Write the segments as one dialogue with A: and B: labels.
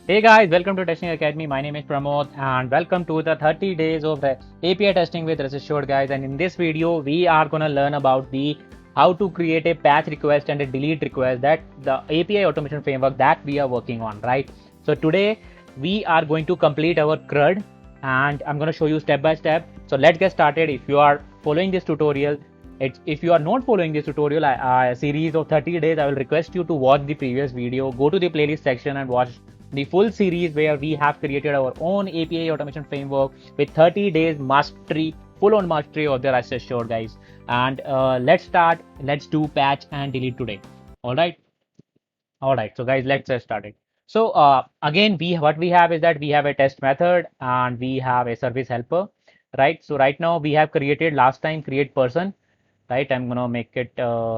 A: Hey guys, welcome to Testing Academy. My name is Pramod and welcome to the 30 days of API testing with Rest Assured guys. And in this video, we are gonna learn about the how to create a patch request and a delete request that the API automation framework that we are working on, right? So today we are going to complete our CRUD and I'm gonna show you step by step. So let's get started. If you are following this tutorial, if you are not following this tutorial series of 30 days, I will request you to watch the previous video, go to the playlist section and watch the full series where we have created our own API automation framework with 30 days mastery, full on mastery of the Rest Assured guys. And let's start. Let's do patch and delete today. All right. All right. So guys, let's get started. So again, what we have is that we have a test method and we have a service helper, right? So right now we have created last time create person, right? I'm gonna make it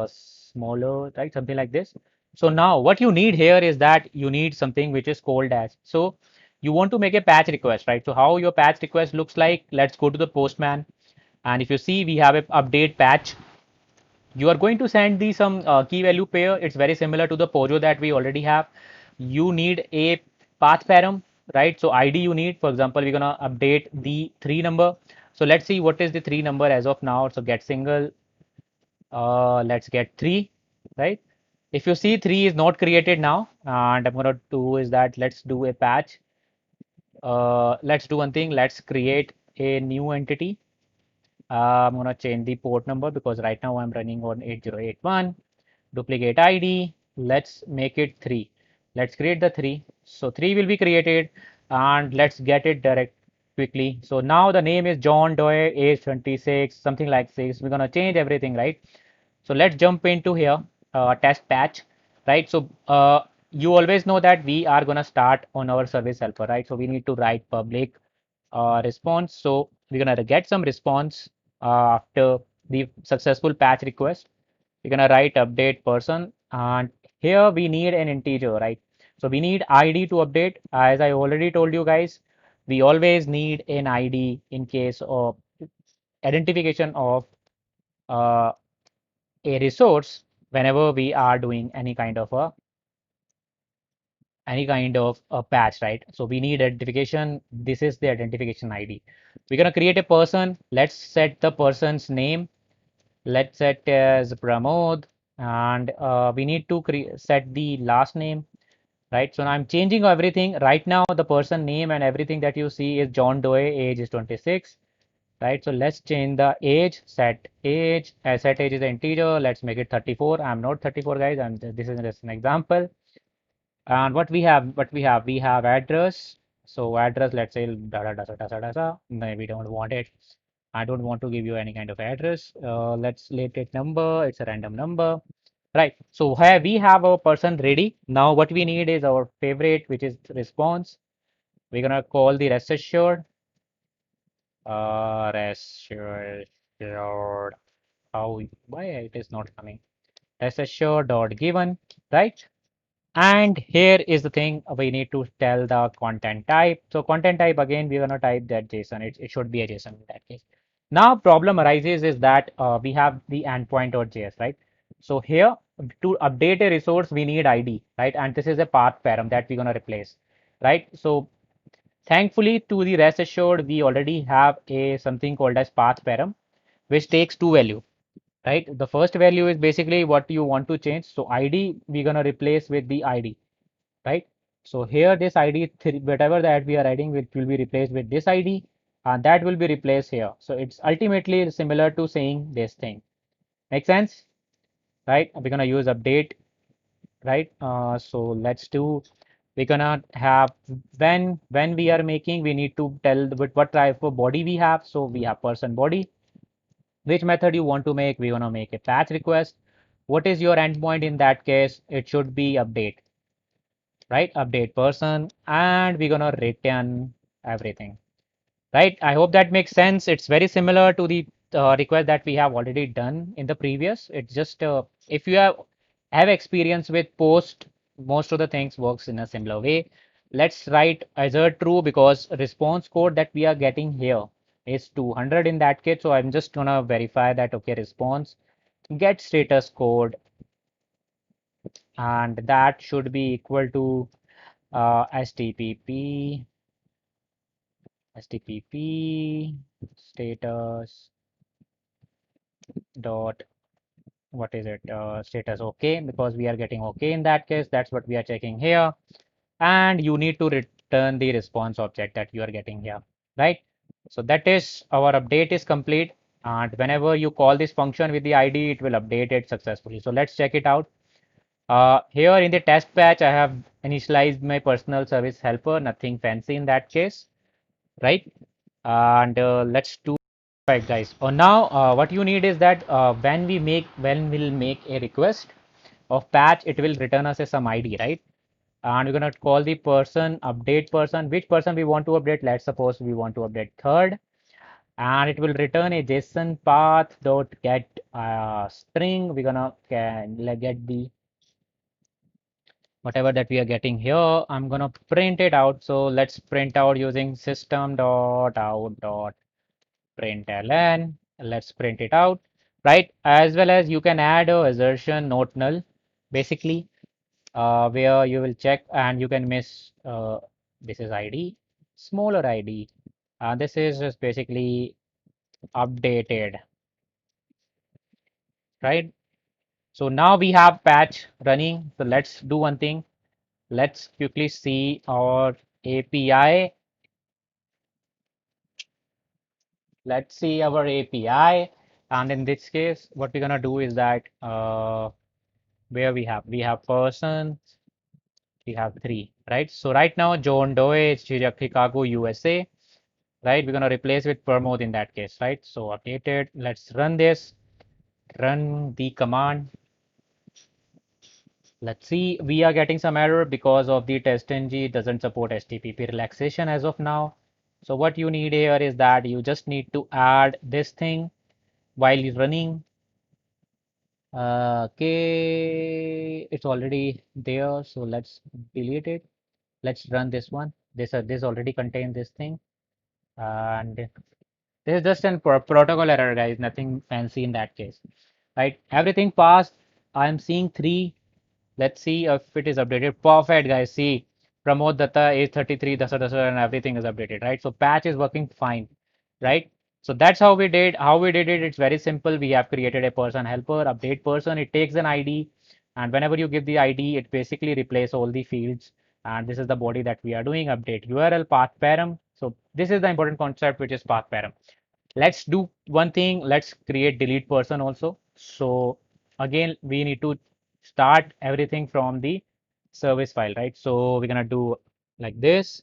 A: smaller, right? Something like this. So now what you need here is that you need something which is called as, so you want to make a patch request, right? So how your patch request looks like, let's go to the Postman. And if you see, we have a update patch. You are going to send the some key value pair. It's very similar to the Pojo that we already have. You need a path param, right? So ID you need, for example, we're gonna update the 3 number. So let's see what is the 3 number as of now. So get single, let's get 3, right? If you see 3 is not created now, and I'm gonna do is that let's do a patch. Let's do one thing. Let's create a new entity. I'm gonna change the port number because right now I'm running on 8081. Duplicate ID. Let's make it 3. Let's create the 3. So 3 will be created and let's get it direct quickly. So now the name is John Doe, age 26, something like 6. We're gonna change everything, right? So let's jump into here, test patch, right? So you always know that we are gonna start on our service helper, right? So we need to write public response. So we're gonna get some response after the successful patch request. We're gonna write update person, and here we need an integer, right? So we need ID to update. As I already told you guys, we always need an ID in case of identification of uh, a resource whenever we are doing any kind of a patch, right? So we need identification. This is the identification ID. We're gonna create a person. Let's set the person's name. Let's set as Pramod, and we need to set the last name, right? So now I'm changing everything. Right now, the person name and everything that you see is John Doe, age is 26, right? So let's change the age, set age, set age is an integer. Let's make it 34. I'm not 34, guys. This is just an example. And we have address. So address, let's say da da da da da da da. No, we don't want it. I don't want to give you any kind of address. Let's let it number. It's a random number. Right. So here we have our person ready. Now what we need is our favorite, which is response. We're gonna call the rest assured. Rest assured. How? Why it is not coming? Rest assured dot given. Right. And here is the thing, we need to tell the content type. So content type, again, we're gonna type that JSON. It should be a JSON in that case. Now problem arises is that we have the endpoint.js, right? So here to update a resource, we need ID, right? And this is a path param that we're gonna replace, right? So thankfully to the rest assured, we already have a something called as path param, which takes two value, right? The first value is basically what you want to change. So ID, we're gonna replace with the ID, right? So here this ID, whatever that we are writing with will be replaced with this ID and that will be replaced here. So it's ultimately similar to saying this thing. Make sense? Right? We're gonna use update, right? So let's do, we're gonna have when we are making, we need to tell what type of body we have. So we have person body. Which method you want to make? We're gonna make a patch request. What is your endpoint in that case? It should be update, right? Update person, and we're gonna return everything, right? I hope that makes sense. It's very similar to the request that we have already done in the previous. It's just if you have experience with post, most of the things works in a similar way. Let's write assert true because response code that we are getting here is 200 in that case. So I'm just gonna verify that okay, response get status code, and that should be equal to HTTP status dot, what is it, status okay, because we are getting okay in that case. That's what we are checking here. And you need to return the response object that you are getting here, right? So that is, our update is complete, and whenever you call this function with the ID, it will update it successfully. So let's check it out. Here in the test patch, I have initialized my personal service helper, nothing fancy in that case, right? And let's do. Right, guys. Now what you need is that when we'll make a request of patch, it will return us as some ID, right? And we're gonna call the person update person. Which person we want to update? Let's suppose we want to update third, and it will return a JSON path dot get string. We're gonna get the whatever that we are getting here. I'm gonna print it out. So let's print out using system dot out dot println. Let's print it out, right? As well as you can add a assertion not null, basically, where you will check and you can miss this is ID, smaller ID. This is just basically updated, right? So now we have patch running. So let's do one thing. Let's quickly see our API. Let's see our API. And in this case, what we're gonna do is that where we have person, we have three, right? So right now John Doe is Chicago, USA, right? We're gonna replace with Pramod in that case, right? So updated. Let's run this. Run the command. Let's see. We are getting some error because of the testng doesn't support HTTP relaxation as of now. So what you need here is that you just need to add this thing while you're running. Okay, it's already there, so let's delete it. Let's run this one. This already contains this thing, and this is just an protocol error, guys. Nothing fancy in that case, right? Everything passed. I'm seeing three. Let's see if it is updated. Perfect, guys. See, Pramod Datta age 33, Dasa Dasa, and everything is updated, right? So patch is working fine, right? So that's how we did. How we did it, it's very simple. We have created a person helper, update person. It takes an ID, and whenever you give the ID, it basically replaces all the fields. And this is the body that we are doing, update URL path param. So this is the important concept, which is path param. Let's do one thing. Let's create delete person also. So again, we need to start everything from the service file, right? So we're gonna do like this,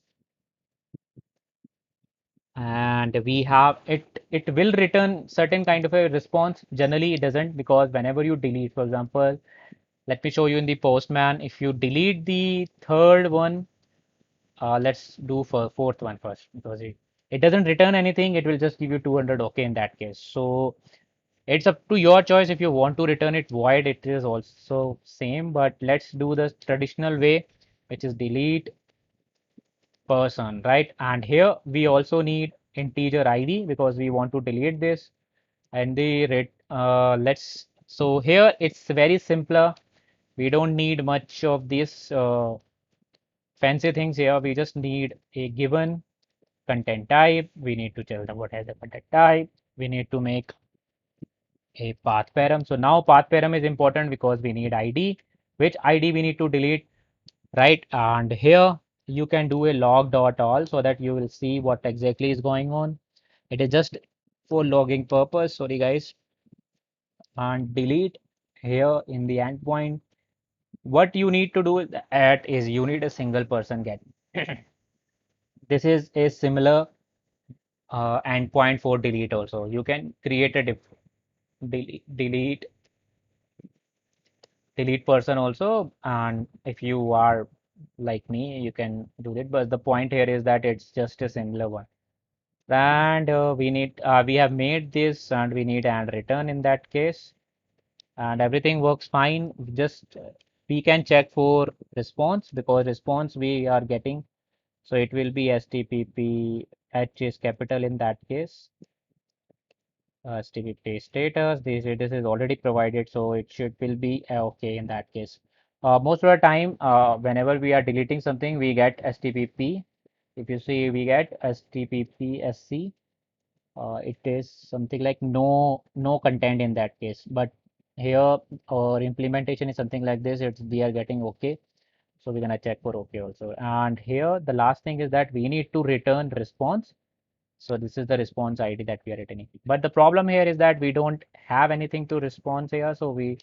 A: and we have it will return certain kind of a response. Generally it doesn't, because whenever you delete, for example, let me show you in the postman. If you delete the third one, let's do for fourth one first, because it doesn't return anything. It will just give you 200 okay in that case. So it's up to your choice. If you want to return it void, it is also same, but let's do the traditional way, which is delete person, right? And here we also need integer ID because we want to delete this. And the rate, let's, so here it's very simpler. We don't need much of this fancy things here. We just need a given content type. We need to tell them what has the content type. We need to make a path param. So now path param is important because we need ID. Which ID we need to delete, right? And here you can do a log dot all so that you will see what exactly is going on. It is just for logging purpose. Sorry, guys. And delete here in the endpoint. What you need to do at is you need a single person get. This is a similar endpoint for delete also. You can create a delete person also, and if you are like me, you can do it, but the point here is that it's just a similar one. And we have made this, and we need and return in that case, and everything works fine. Just we can check for response, because response we are getting, so it will be STPP H is capital in that case. STPP status, this is already provided, so it should will be okay in that case. Most of the time, whenever we are deleting something, we get STPP. If you see, we get STPPSC. It is something like no content in that case. But here our implementation is something like this. It's we are getting OK. So we're gonna check for OK also. And here the last thing is that we need to return response. So this is the response ID that we are returning. But the problem here is that we don't have anything to response here. So we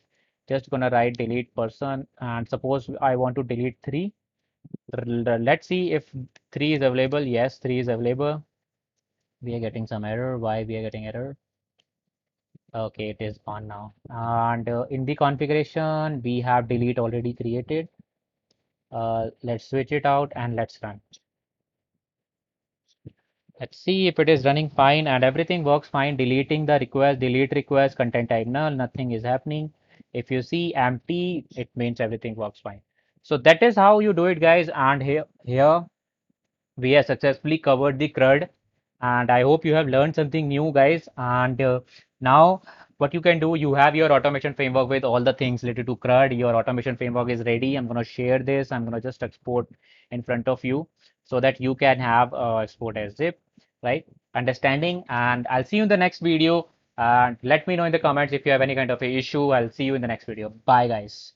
A: just gonna write delete person, and suppose I want to delete 3. Let's see if 3 is available. Yes, 3 is available. We are getting some error. Why we are getting error? Okay, it is on now. And in the configuration, we have delete already created. Let's switch it out and let's run. Let's see if it is running fine and everything works fine. Deleting the request, delete request, content type null, nothing is happening. If you see empty, it means everything works fine. So that is how you do it, guys. And here we have successfully covered the CRUD, and I hope you have learned something new, guys. And now what you can do, you have your automation framework with all the things related to CRUD. Your automation framework is ready. I'm going to share this. I'm going to just export in front of you so that you can have export as zip, right? Understanding. And I'll see you in the next video. And let me know in the comments if you have any kind of a issue. I'll see you in the next video. Bye, guys.